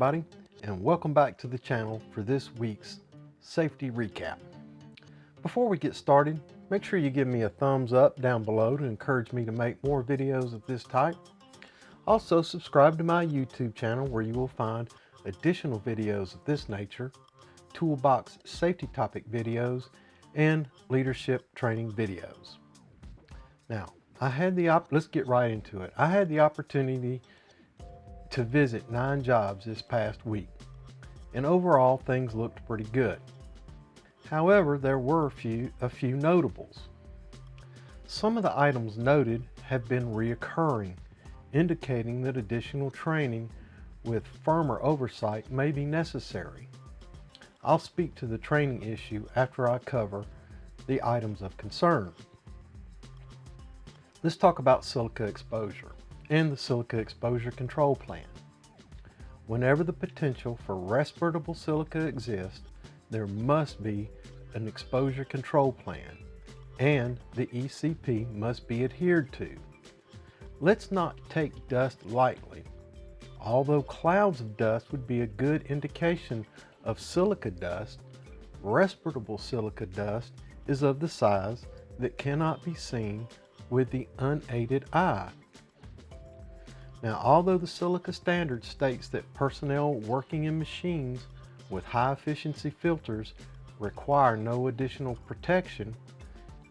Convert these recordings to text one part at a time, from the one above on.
everybody, and welcome back to the channel for this week's safety recap. Before we get started, make sure you give me a thumbs up down below to encourage me to make more videos of this type. Also, subscribe to my YouTube channel where you will find additional videos of this nature, toolbox safety topic videos, and leadership training videos. Now, let's get right into it. I had the opportunity to visit 9 jobs this past week, and overall things looked pretty good. However, there were a few notables. Some of the items noted have been reoccurring, indicating that additional training with firmer oversight may be necessary. I'll speak to the training issue after I cover the items of concern. Let's talk about silica exposure and the Silica Exposure Control Plan. Whenever the potential for respirable silica exists, there must be an exposure control plan, and the ECP must be adhered to. Let's not take dust lightly. Although clouds of dust would be a good indication of silica dust, respirable silica dust is of the size that cannot be seen with the unaided eye. Now, although the silica standard states that personnel working in machines with high efficiency filters require no additional protection,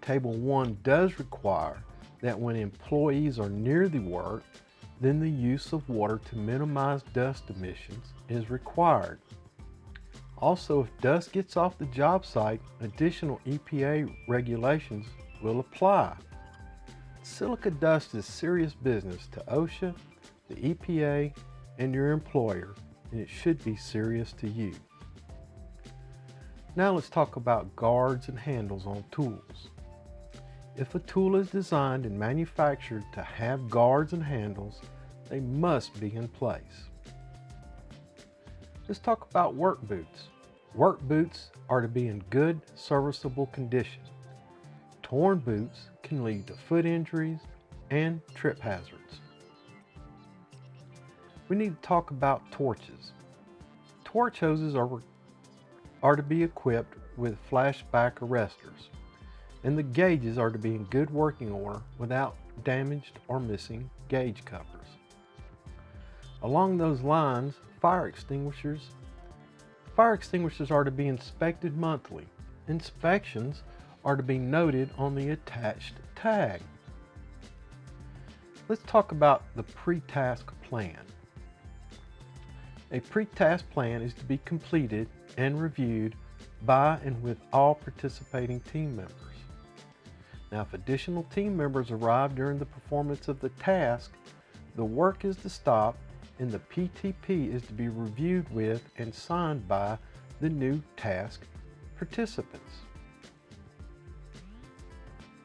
Table 1 does require that when employees are near the work, then the use of water to minimize dust emissions is required. Also, if dust gets off the job site, additional EPA regulations will apply. Silica dust is serious business to OSHA, the EPA, and your employer, and it should be serious to you. Now let's talk about guards and handles on tools. If a tool is designed and manufactured to have guards and handles, they must be in place. Let's talk about work boots. Work boots are to be in good, serviceable condition. Torn boots can lead to foot injuries and trip hazards. We need to talk about torches. Torch hoses are to be equipped with flashback arresters, and the gauges are to be in good working order without damaged or missing gauge covers. Along those lines, fire extinguishers are to be inspected monthly. Inspections are to be noted on the attached tag. Let's talk about the pre-task plan. A pre-task plan is to be completed and reviewed by and with all participating team members. Now, if additional team members arrive during the performance of the task, the work is to stop and the PTP is to be reviewed with and signed by the new task participants.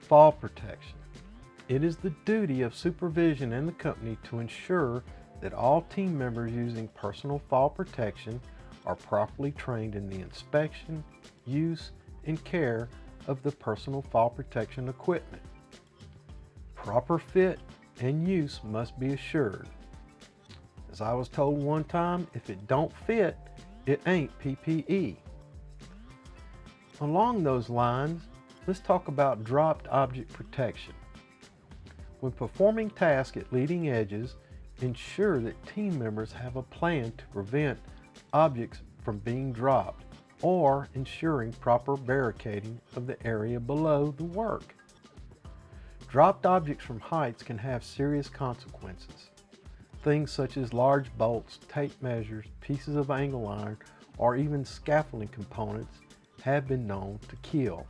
Fall protection. It is the duty of supervision and the company to ensure that all team members using personal fall protection are properly trained in the inspection, use, and care of the personal fall protection equipment. Proper fit and use must be assured. As I was told one time, if it don't fit, it ain't PPE. Along those lines, let's talk about dropped object protection. When performing tasks at leading edges, ensure that team members have a plan to prevent objects from being dropped or ensuring proper barricading of the area below the work. Dropped objects from heights can have serious consequences. Things such as large bolts, tape measures, pieces of angle iron, or even scaffolding components have been known to kill.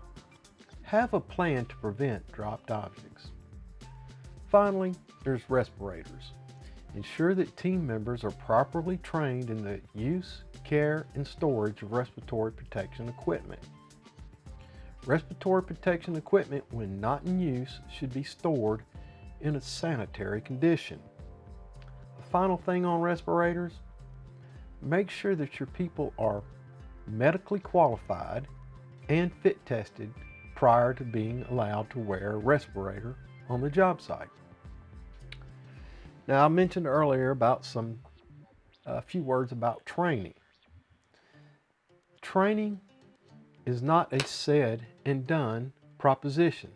Have a plan to prevent dropped objects. Finally, there's respirators. Ensure that team members are properly trained in the use, care, and storage of respiratory protection equipment. Respiratory protection equipment, when not in use, should be stored in a sanitary condition. The final thing on respirators, make sure that your people are medically qualified and fit tested prior to being allowed to wear a respirator on the job site. Now, I mentioned earlier about some a few words about training. Training is not a said and done proposition.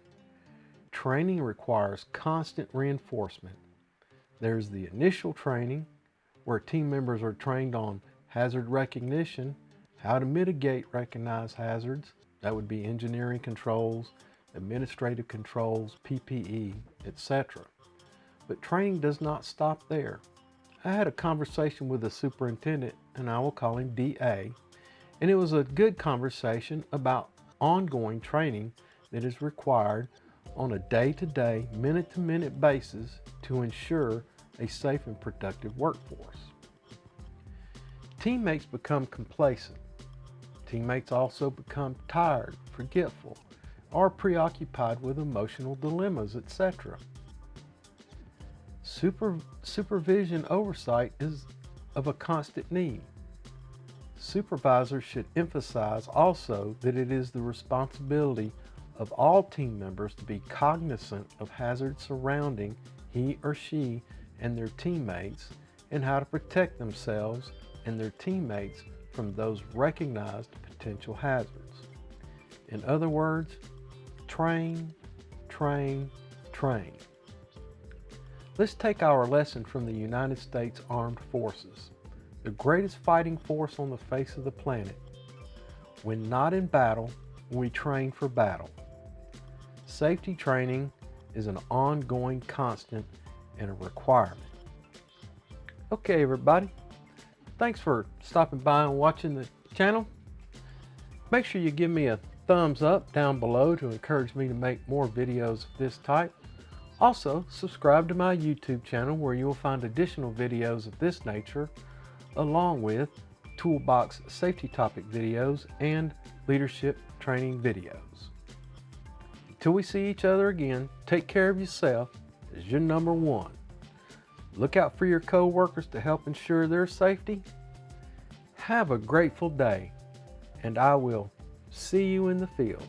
Training requires constant reinforcement. There's the initial training, where team members are trained on hazard recognition, how to mitigate recognized hazards. That would be engineering controls, administrative controls, PPE, etc. But training does not stop there. I had a conversation with the superintendent, and I will call him DA, and it was a good conversation about ongoing training that is required on a day-to-day, minute-to-minute basis to ensure a safe and productive workforce. Teammates become complacent. Teammates also become tired, forgetful, or preoccupied with emotional dilemmas, etc. Supervision oversight is of a constant need. Supervisors should emphasize also that it is the responsibility of all team members to be cognizant of hazards surrounding he or she and their teammates, and how to protect themselves and their teammates from those recognized potential hazards. In other words, train, train, train. Let's take our lesson from the United States Armed Forces, the greatest fighting force on the face of the planet. When not in battle, we train for battle. Safety training is an ongoing constant and a requirement. Okay, everybody, thanks for stopping by and watching the channel. Make sure you give me a thumbs up down below to encourage me to make more videos of this type. Also, subscribe to my YouTube channel, where you will find additional videos of this nature, along with toolbox safety topic videos and leadership training videos. Until we see each other again, take care of yourself as your number one. Look out for your co-workers to help ensure their safety. Have a grateful day, and I will see you in the field.